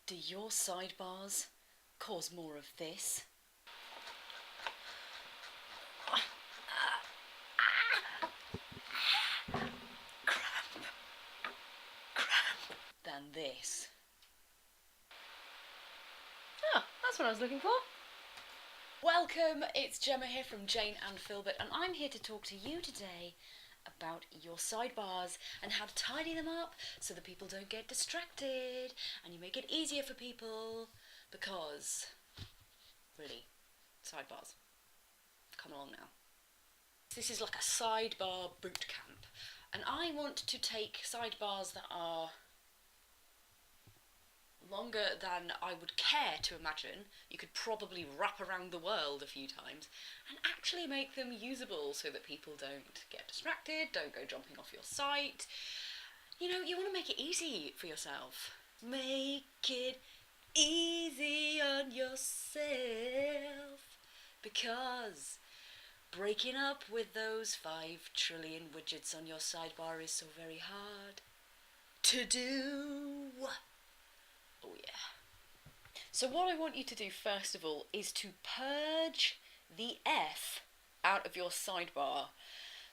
Do your sidebars cause more of this? Cramp. Than this? Oh, that's what I was looking for. Welcome, it's Gemma here from Jane&Philbert, and I'm here to talk to you today about your sidebars and how to tidy them up so that people don't get distracted and you make it easier for people, because, really, sidebars, come along now. This is like a sidebar bootcamp, and I want to take sidebars that are longer than I would care to imagine. You could probably wrap around the world a few times and actually make them usable so that people don't get distracted, don't go jumping off your site. You know, you want to make it easy for yourself. Make it easy on yourself, because breaking up with those 5 trillion widgets on your sidebar is so very hard to do. Oh yeah. So what I want you to do first of all is to purge the F out of your sidebar.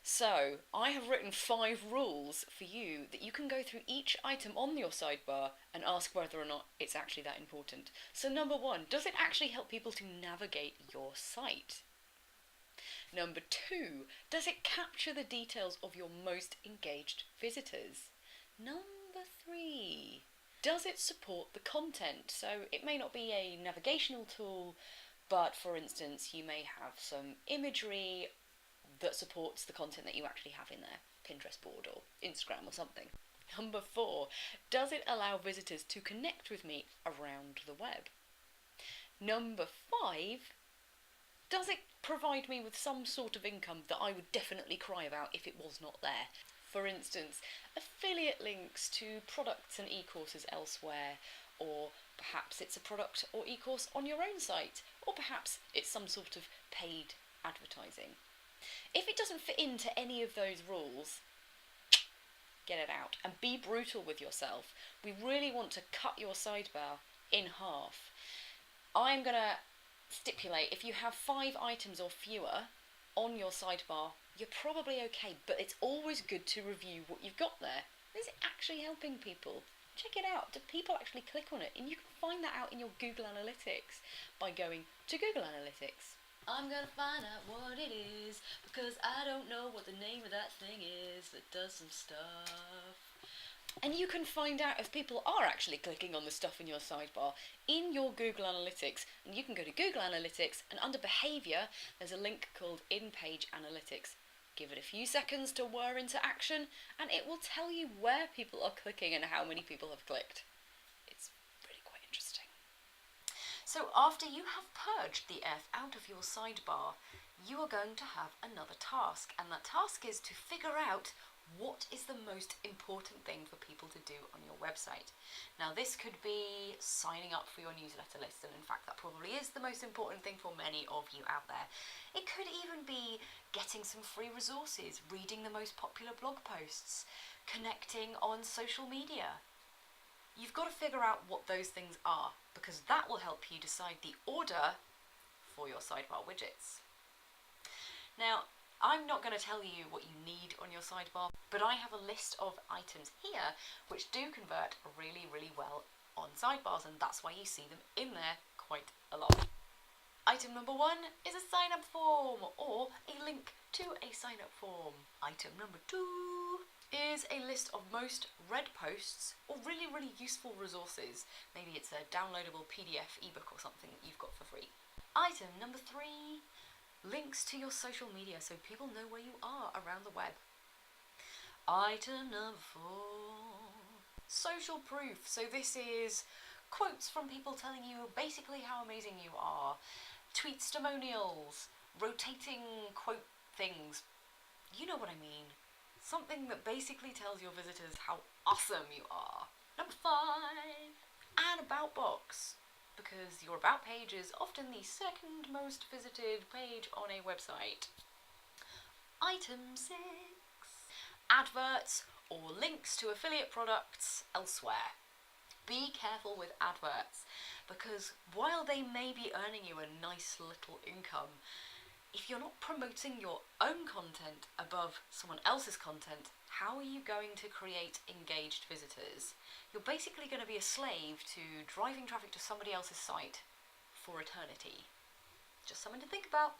So I have written 5 rules for you that you can go through each item on your sidebar and ask whether or not it's actually that important. So number 1, does it actually help people to navigate your site? Number 2, does it capture the details of your most engaged visitors? Number 3, does it support the content? So it may not be a navigational tool, but for instance, you may have some imagery that supports the content that you actually have in there, Pinterest board or Instagram or something. Number 4, does it allow visitors to connect with me around the web? Number 5, does it provide me with some sort of income that I would definitely cry about if it was not there? For instance, affiliate links to products and e-courses elsewhere, or perhaps it's a product or e-course on your own site, or perhaps it's some sort of paid advertising. If it doesn't fit into any of those rules, get it out and be brutal with yourself. We really want to cut your sidebar in half. I'm going to stipulate if you have 5 items or fewer on your sidebar, you're probably okay, but it's always good to review what you've got there. Is it actually helping people? Check it out. Do people actually click on it? And you can find that out in your Google Analytics by going to Google Analytics. I'm gonna find out what it is, because I don't know what the name of that thing is that does some stuff. And you can find out if people are actually clicking on the stuff in your sidebar in your Google Analytics. And you can go to Google Analytics, and under Behaviour, there's a link called In-Page Analytics. Give it a few seconds to whir into action, and it will tell you where people are clicking and how many people have clicked. It's really quite interesting. So after you have purged the F out of your sidebar, you are going to have another task, and that task is to figure out what is the most important thing for people to do on your website. Now this could be signing up for your newsletter list, and in fact that probably is the most important thing for many of you out there. It could even be getting some free resources, reading the most popular blog posts, connecting on social media. You've got to figure out what those things are, because that will help you decide the order for your sidebar widgets. Now, I'm not going to tell you what you need on your sidebar, but I have a list of items here which do convert really, really well on sidebars, and that's why you see them in there quite a lot. Item number 1 is a sign-up form, or a link to a sign-up form. Item number 2 is a list of most read posts or really, really useful resources. Maybe it's a downloadable PDF ebook or something that you've got for free. Item number 3, links to your social media so people know where you are around the web. Item number 4, social proof. So this is quotes from people telling you basically how amazing you are, tweet testimonials, rotating quote things. You know what I mean. Something that basically tells your visitors how awesome you are. Number 5, an about box, because your about page is often the second most visited page on a website. Item 6, adverts or links to affiliate products elsewhere. be careful with adverts, because while they may be earning you a nice little income, if you're not promoting your own content above someone else's content, how are you going to create engaged visitors? You're basically going to be a slave to driving traffic to somebody else's site for eternity. Just something to think about.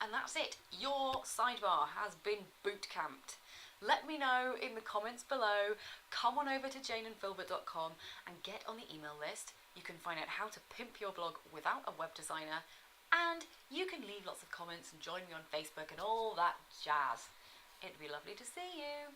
And that's it. Your sidebar has been bootcamped. Let me know in the comments below. Come on over to Jane&Philbert.com and get on the email list. You can find out how to pimp your blog without a web designer. And you can leave lots of comments and join me on Facebook and all that jazz. It'd be lovely to see you.